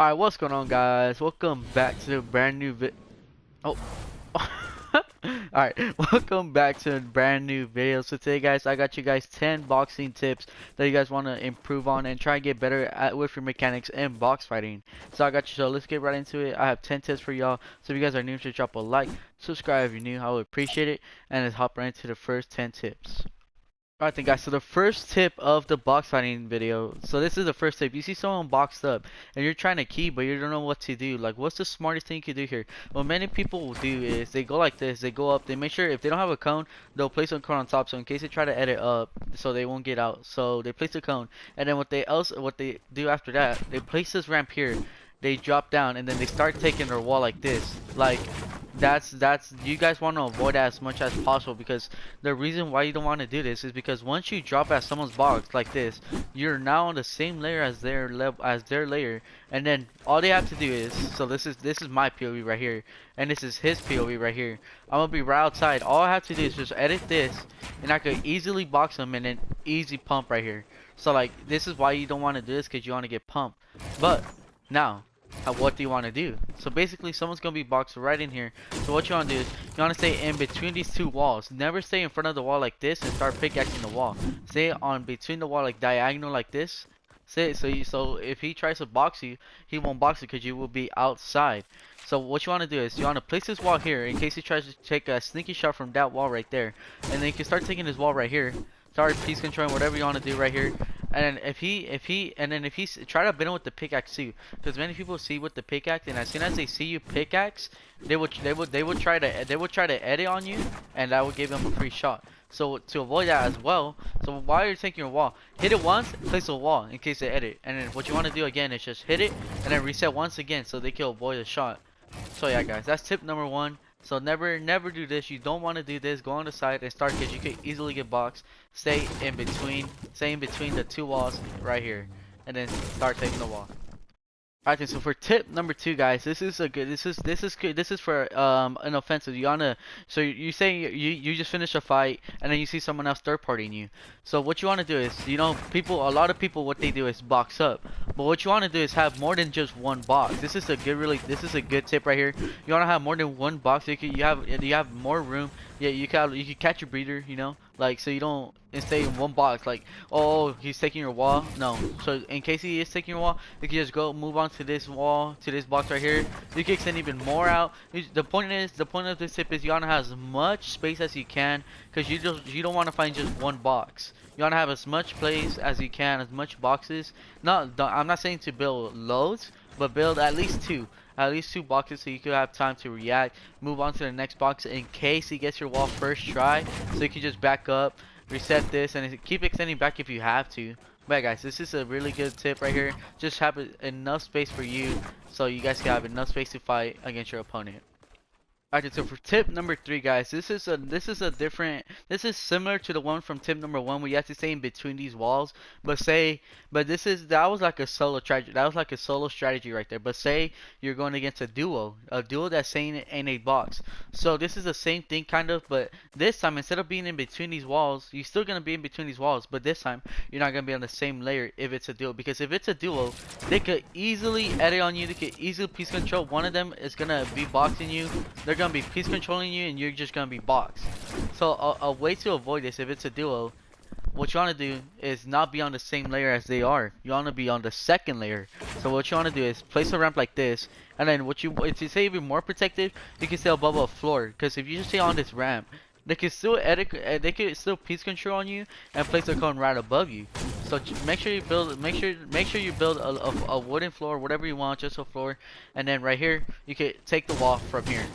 Alright, what's going on, guys? Welcome back to a brand new Oh. Alright, welcome back to a brand new video. So today, guys, I got you guys 10 boxing tips that you guys want to improve on and try and get better at with your mechanics and box fighting. So I got you, so let's get right into it. I have 10 tips for y'all. So if you guys are new, to drop a like, subscribe if you're new, I would appreciate it. And let's hop right into the first 10 tips. Alright then, guys, so the first tip of the box fighting video, so this is the first tip. You see someone boxed up and you're trying to key but you don't know what to do. Like, what's the smartest thing you can do here? What many people will do is they go like this, they go up, they make sure if they don't have a cone, they'll place a cone on top, so in case they try to edit up so they won't get out. So they place a cone, and then what they do after that, they place this ramp here, they drop down, and then they start taking their wall like this. Like, that's you guys want to avoid that as much as possible, because the reason why you don't want to do this is because once you drop at someone's box like this, you're now on the same layer as their layer, and then all they have to do is, so this is my POV right here, and this is his POV right here. I'm gonna be right outside. All I have to do is just edit this, and I could easily box him and then easy pump right here. So like, this is why you don't want to do this, because you want to get pumped. But now, what do you want to do? So basically, someone's gonna be boxed right in here. So what you want to do is you want to stay in between these two walls. Never stay in front of the wall like this and start pickaxing the wall. Stay on between the wall, like diagonal like this. So if he tries to box you, he won't box you because you will be outside. So what you want to do is you want to place this wall here in case he tries to take a sneaky shot from that wall right there, and then you can start taking this wall right here. Start piece controlling whatever you want to do right here. And then if he try to bend him with the pickaxe too, because many people see with the pickaxe, and as soon as they see you pickaxe, they would try to edit on you, and that would give them a free shot. So to avoid that as well, so while you're taking your wall, hit it once, place a wall in case they edit, and then what you want to do again is just hit it and then reset once again so they can avoid a shot. So yeah, guys, that's tip number one. So never do this. You don't want to do this. Go on the side and start, because you could easily get boxed. Stay in between the two walls right here, and then start taking the wall. Alright, so for tip number two, guys, this is good. This is for an offensive. You wanna, so you say you just finish a fight and then you see someone else third partying you. So what you wanna do is, you know, a lot of people, what they do is box up. But what you wanna do is have more than just one box. This is a good tip right here. You wanna have more than one box. You have more room. Yeah, you can catch your breather, you know, like, so you don't stay in one box. Like, oh, he's taking your wall. No. So in case he is taking your wall, you can just go move on to this wall, to this box right here. You can extend even more out. The point of this tip is you wanna have as much space as you can, because you don't want to find just one box. You want to have as much place as you can, as much boxes. I'm not saying to build loads, but build at least two. At least two boxes, so you could have time to react, move on to the next box in case he gets your wall first try, so you can just back up, reset this, and keep extending back if you have to. But yeah, guys, this is a really good tip right here. Just have enough space for you, so you guys can have enough space to fight against your opponent. Alright, so for tip number three, guys, this is similar to the one from tip number one, where you have to stay in between these walls. But that was like a solo strategy. That was like a solo strategy right there. But say you're going against a duo that's staying in a box. So this is the same thing kind of, but this time, instead of being in between these walls, you're still gonna be in between these walls. But this time you're not gonna be on the same layer if it's a duo, because if it's a duo, they could easily edit on you. They could easily piece control. One of them is gonna be boxing you. They're gonna be piece controlling you, and you're just gonna be boxed. So a way to avoid this, if it's a duo, what you want to do is not be on the same layer as they are. You want to be on the second layer. So what you want to do is place a ramp like this, and then if you say even more protected, you can stay above a floor, because if you just stay on this ramp, they can still piece control on you and place a cone right above you. So make sure you build a wooden floor, whatever you want, just a floor, and then right here you can take the wall from here,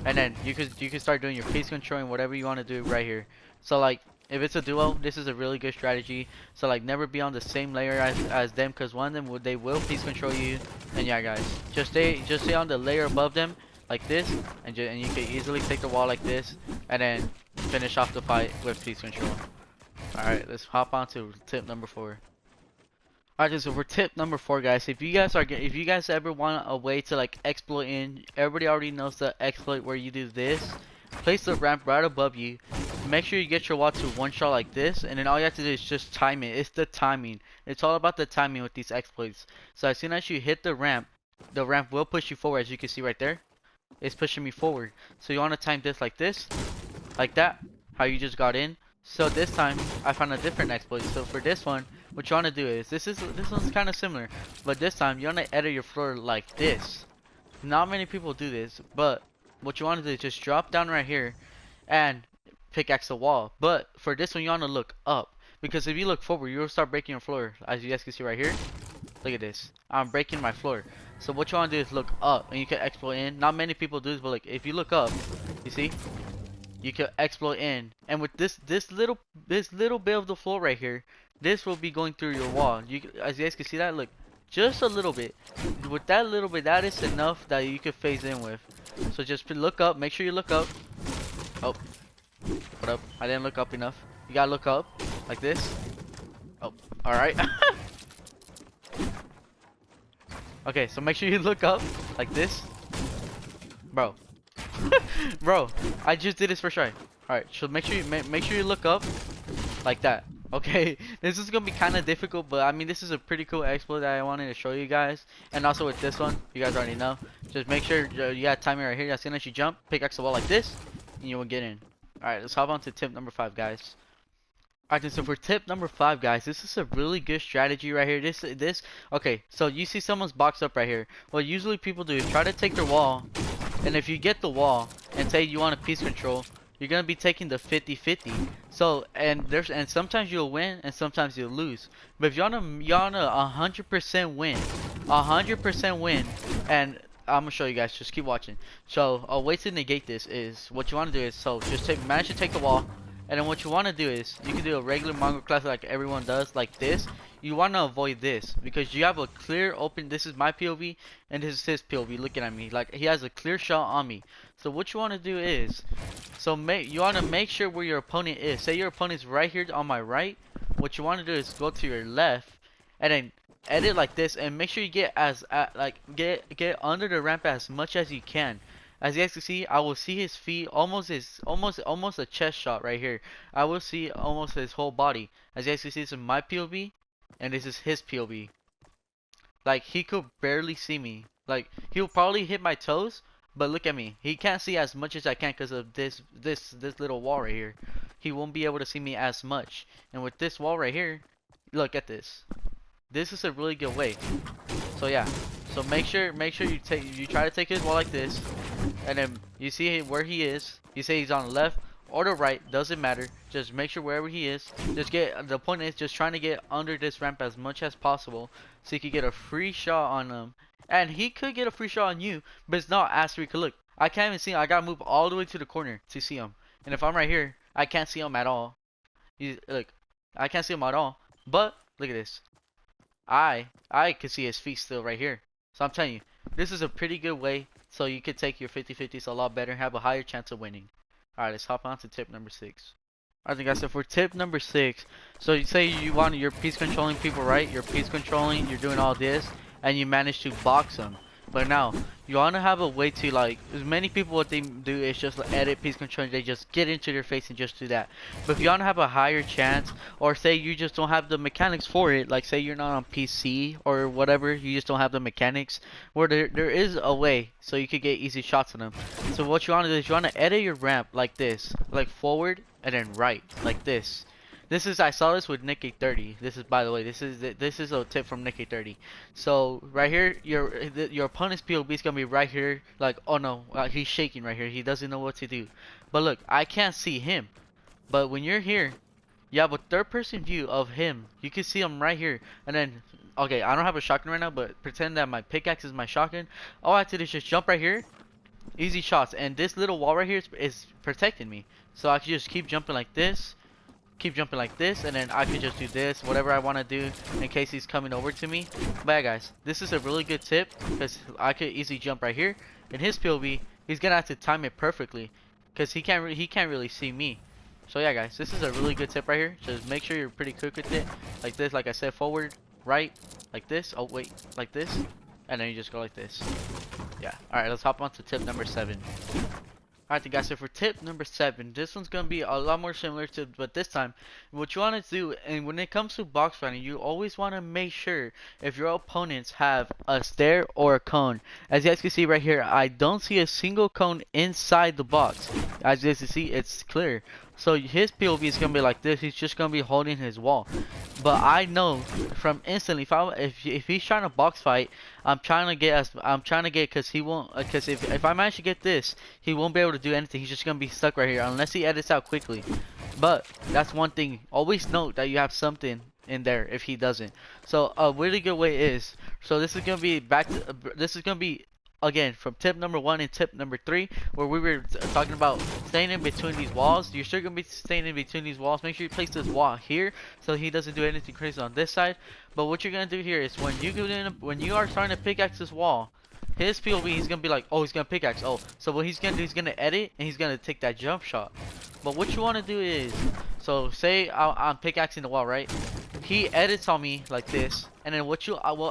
and then you can start doing your piece controlling, whatever you want to do right here. So like, if it's a duo, this is a really good strategy. So like, never be on the same layer as them, because one of them they will piece control you. And yeah, guys, just stay on the layer above them like this, and you can easily take the wall like this, and then finish off the fight with piece control. Alright, let's hop on to tip number four. Alright, so for tip number four, guys, if you guys ever want a way to like exploit in, everybody already knows the exploit where you do this. Place the ramp right above you. make sure you get your wall to one shot like this, and then all you have to do is just time it. It's the timing. It's all about the timing with these exploits. So as soon as you hit the ramp will push you forward, as you can see right there. It's pushing me forward. So you want to time this, like that, how you just got in. So this time I found a different exploit. So for this one, what you want to do is this one's kind of similar, but this time you want to edit your floor like this. Not many people do this, but what you want to do is just drop down right here and pickaxe the wall. But for this one, you want to look up, because if you look forward, you'll start breaking your floor. As you guys can see right here, look at this. I'm breaking my floor. So what you want to do is look up, and you can exploit in. Not many people do this, but like if you look up, you see, you can exploit in. And with this little bit of the floor right here, this will be going through your wall. As you guys can see that, look, just a little bit. With that little bit, that is enough that you can phase in with. So just look up. Make sure you look up. Oh, what up? I didn't look up enough. You gotta look up like this. Oh, all right. Okay, so make sure you look up like this, bro. Bro, I just did this for sure. All right, so make sure you look up like that. Okay, this is gonna be kind of difficult, but I mean this is a pretty cool exploit that I wanted to show you guys. And also with this one, you guys already know. Just make sure you got timing right here. As soon as you jump, pickaxe the wall like this, and you will get in. All right, let's hop on to tip number 5, guys. Alright, so for tip number 5, guys, this is a really good strategy right here. Okay, so you see someone's boxed up right here. What usually people do is try to take their wall, and if you get the wall and say you want a piece control, you're gonna be taking the 50-50. So and sometimes you'll win and sometimes you'll lose. But if you wanna 100% win, 100% win, and I'm gonna show you guys. Just keep watching. So a way to negate this is what you want to do is just manage to take the wall. And then what you want to do is, you can do a regular Mongo class like everyone does, like this. You want to avoid this, because you have a clear open, this is my POV, and this is his POV looking at me. Like, he has a clear shot on me. So what you want to do is, you want to make sure where your opponent is. Say your opponent's right here on my right. What you want to do is go to your left, and then edit like this, and make sure you get get under the ramp as much as you can. As you guys can see, I will see his feet, almost a chest shot right here. I will see almost his whole body. As you guys can see, this is my POV, and this is his POV. Like, he could barely see me. Like, he'll probably hit my toes, but look at me. He can't see as much as I can because of this little wall right here. He won't be able to see me as much. And with this wall right here, look at this. This is a really good way. So yeah. So make sure you try to take his wall like this, and then you see where he is. You say he's on the left or the right, doesn't matter. Just make sure wherever he is. The point is just trying to get under this ramp as much as possible, so you can get a free shot on him. And he could get a free shot on you, but it's not as free. Look, I can't even see him. I gotta move all the way to the corner to see him. And if I'm right here, I can't see him at all. Look, I can't see him at all. But look at this. I can see his feet still right here. So I'm telling you, this is a pretty good way, so you could take your 50-50s a lot better and have a higher chance of winning. Alright, let's hop on to tip number 6. Alright guys, so for tip number 6, so you say you're piece controlling people, right? You're piece controlling, you're doing all this, and you manage to box them. But now, you want to have a way to, like, as many people, what they do is just like, edit piece control, they just get into their face and just do that. But if you want to have a higher chance, or say you just don't have the mechanics for it, like say you're not on PC or whatever, you just don't have the mechanics, where there is a way so you could get easy shots on them. So what you want to do is you want to edit your ramp like this, like forward and then right, like this. I saw this with Nick830. This is, by the way, this is a tip from Nick830. So right here, your opponent's POV is gonna be right here. Like, oh no, he's shaking right here. He doesn't know what to do. But look, I can't see him. But when you're here, you have a third-person view of him. You can see him right here. And then, okay, I don't have a shotgun right now, but pretend that my pickaxe is my shotgun. All I have to do is just jump right here. Easy shots. And this little wall right here is protecting me. So I can just keep jumping like this. Keep jumping like this, and then I can just do this, whatever I want to do in case he's coming over to me. But yeah guys, this is a really good tip, because I could easily jump right here. In his POV, he's gonna have to time it perfectly, because he can't really see me. So yeah guys, this is a really good tip right here. Just make sure you're pretty quick with it, like this, like I said, forward, right, like this, oh wait, like this, and then you just go like this. Yeah, alright, let's hop on to tip number 7. Alright guys, so for tip number 7, this one's gonna be a lot more similar to, but this time, what you want to do, and when it comes to box fighting, you always want to make sure if your opponents have a stair or a cone. As you guys can see right here, I don't see a single cone inside the box. As you guys can see, it's clear. So his POV is gonna be like this. He's just gonna be holding his wall. But I know from instantly, if he's trying to box fight, I'm trying to get because he won't, because if I manage to get this, he won't be able to do anything. He's just gonna be stuck right here unless he edits out quickly. But that's one thing. Always note that you have something in there if he doesn't. So a really good way is, so this is gonna be this is gonna be again from tip number 1 and tip number 3, where we were talking about staying in between these walls. You're still gonna be staying in between these walls. Make sure you place this wall here so he doesn't do anything crazy on this side. But what you're gonna do here is when you are trying to pickaxe this wall, his POV, he's gonna be like, oh, he's gonna pickaxe. Oh, so what he's gonna do, he's gonna edit and he's gonna take that jump shot. But what you want to do is, so say I'm pickaxing the wall, right? He edits on me like this, and then what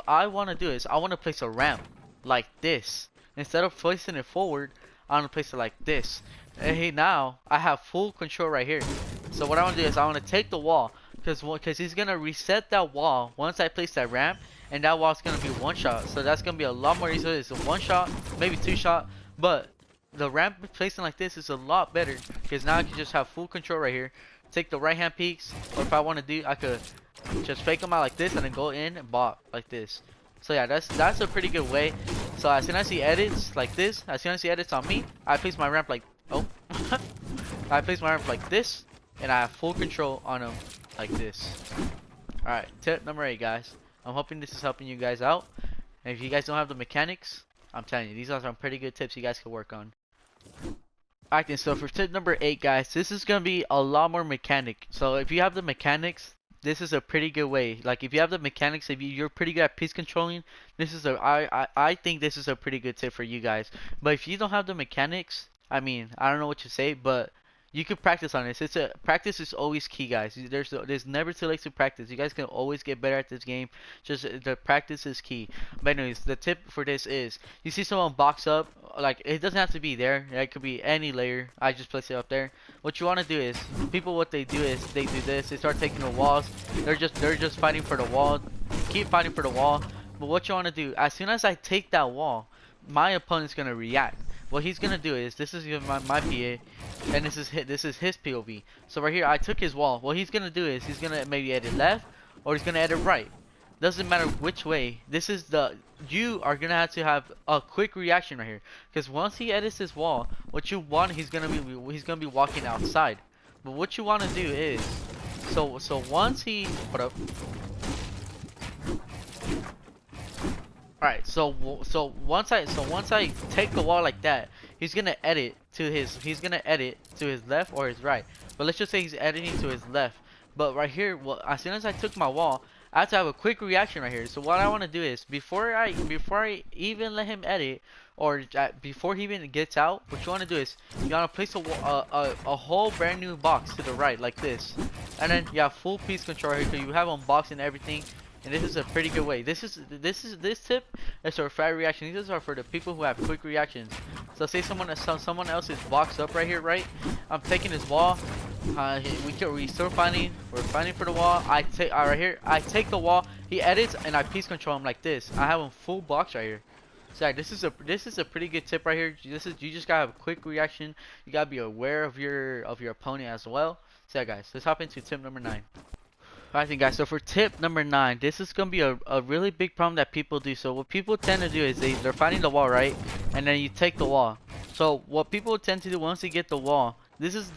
I want to do is I want to place a ramp like this. Instead of placing it forward, I want to place it like this. And hey, now I have full control right here. So what I want to do is I want to take the wall, because he's gonna reset that wall once I place that ramp, and that wall's gonna be one shot. So that's gonna be a lot more easier. It's a one shot, maybe two shot, but the ramp placing like this is a lot better because now I can just have full control right here. Take the right hand peaks, or if I want to do, I could just fake them out like this and then go in and bot like this. So yeah, that's a pretty good way. So as soon as he edits like this, as soon as he edits on me, I place my ramp like, oh, I place my ramp like this, and I have full control on him like this. Alright, tip number 8, guys. I'm hoping this is helping you guys out. And if you guys don't have the mechanics, I'm telling you, these are some pretty good tips you guys can work on. Alright, then, so for tip number 8, guys, this is going to be a lot more mechanic. So if you have the mechanics, this is a pretty good way. Like if you have the mechanics, if you're pretty good at piece controlling, this is I think this is a pretty good tip for you guys. But if you don't have the mechanics, I mean, I don't know what to say, but you can practice on this. Practice is always key, guys. There's never too late to practice. You guys can always get better at this game. Just the practice is key. But anyways, the tip for this is, you see someone box up, like it doesn't have to be there. It could be any layer. I just place it up there. What you want to do is, people, what they do is they do this. They start taking the walls. They're just fighting for the wall. Keep fighting for the wall. But what you want to do, as soon as I take that wall, my opponent's gonna react. What he's gonna do is, this is my PA, and this is his POV. So right here, I took his wall. What he's gonna do is he's gonna maybe edit left, or he's gonna edit right. Doesn't matter which way. This is you are gonna have to have a quick reaction right here, because once he edits his wall, what you want, he's gonna be walking outside. But what you want to do is, so once he put up. Alright, so once I take the wall like that, he's gonna edit to his left or his right. But let's just say he's editing to his left. But right here, well, as soon as I took my wall, I have to have a quick reaction right here. So what I want to do is, before I even let him edit, or before he even gets out, what you want to do is you want to place a whole brand new box to the right like this, and then you have full piece control here, so you have unboxing everything. And this is a pretty good way. This tip is for fast reaction. These are for the people who have quick reactions. So say someone else is boxed up right here, right? I'm taking his wall. We still fighting. We're fighting for the wall. I take the wall. He edits and I piece control him like this. I have him full box right here. So yeah, this is a pretty good tip right here. You just gotta have a quick reaction. You gotta be aware of your opponent as well. So yeah, guys, let's hop into tip number 9. Alright then, guys, so for tip number 9, this is going to be a really big problem that people do. So what people tend to do is they're fighting the wall, right? And then you take the wall. So what people tend to do once they get the wall, this is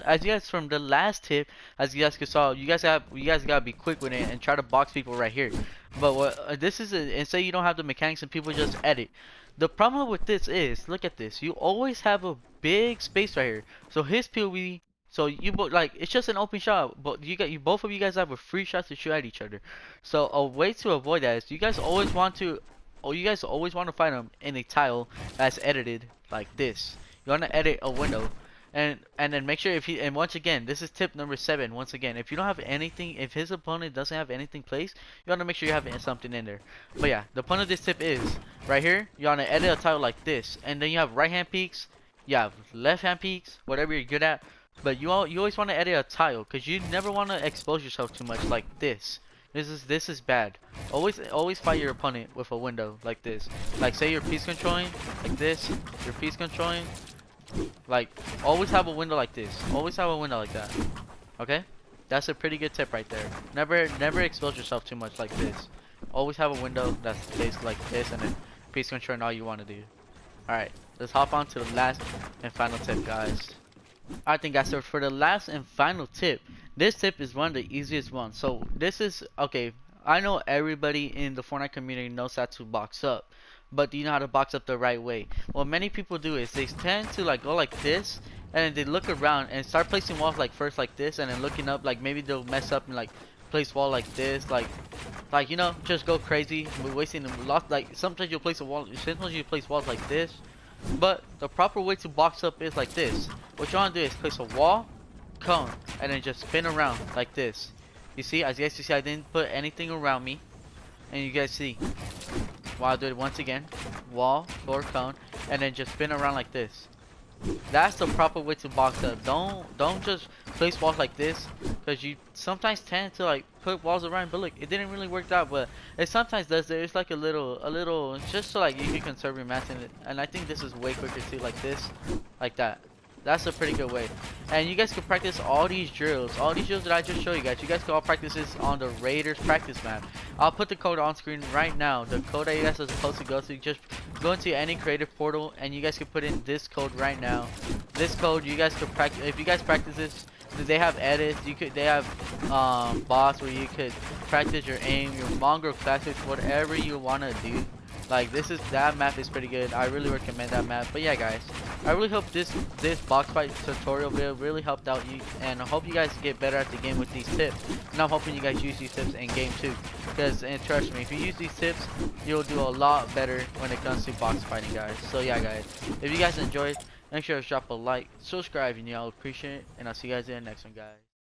as you guys from the last tip, as you guys saw, you guys gotta be quick with it and try to box people right here. But what and say you don't have the mechanics and people just edit. The problem with this is, look at this, you always have a big space right here. So his POV. So you both, like, it's just an open shot, but both of you guys have a free shot to shoot at each other. So a way to avoid that is you guys always want to find them in a tile that's edited like this. You want to edit a window, and then make sure and once again, this is tip number 7. Once again, if you don't have anything, if his opponent doesn't have anything placed, you want to make sure you have something in there. But yeah, the point of this tip is right here. You want to edit a tile like this, and then you have right hand peaks. yeah, left hand peeks, whatever you're good at. But you always want to edit a tile, cause you never want to expose yourself too much like this. This is bad. Always fight your opponent with a window like this. Like say you're piece controlling like this. You're piece controlling. Like always have a window like this. Always have a window like that. Okay? That's a pretty good tip right there. Never expose yourself too much like this. Always have a window that's placed like this, and then piece controlling all you want to do. Alright, let's hop on to the last and final tip, guys. I think guys, so for the last and final tip, this tip is one of the easiest ones. So this is, okay, I know everybody in the Fortnite community knows how to box up, but do you know how to box up the right way? What many people do is they tend to like go like this, and then they look around and start placing walls like first like this, and then looking up, like maybe they'll mess up and like place wall like this, like you know, just go crazy, wasting a lot. Like sometimes you'll place a wall, sometimes you place walls like this, but the proper way to box up is like this. What you want to do is place a wall, cone, and then just spin around like this. You see, as you guys see, I didn't put anything around me, and you guys see. Well, I'll do it once again. Wall, floor, cone, and then just spin around like this. That's the proper way to box up. Don't just place walls like this, because you sometimes tend to like put walls around. But look, it didn't really work out, but it sometimes does. There's like a little, just so like you can conserve your mats in it. And I think this is way quicker too, like this, like that. That's a pretty good way. And you guys can practice all these drills that I just showed you guys. You guys can all practice this on the Raiders practice map. I'll put the code on screen right now. The code that you guys are supposed to go to, just go into any creative portal and you guys can put in this code right now. This code you guys can practice. If you guys practice this, they have edits. They have boss where you could practice your aim, your Mongraal classics, whatever you wanna do. Like that map is pretty good. I really recommend that map. But yeah, guys, I really hope this box fight tutorial video really helped out you, and I hope you guys get better at the game with these tips. And I'm hoping you guys use these tips in game too, because and trust me, if you use these tips, you'll do a lot better when it comes to box fighting, guys. So yeah, guys, if you guys enjoyed, make sure to drop a like, subscribe, and y'all appreciate it. And I'll see you guys in the next one, guys.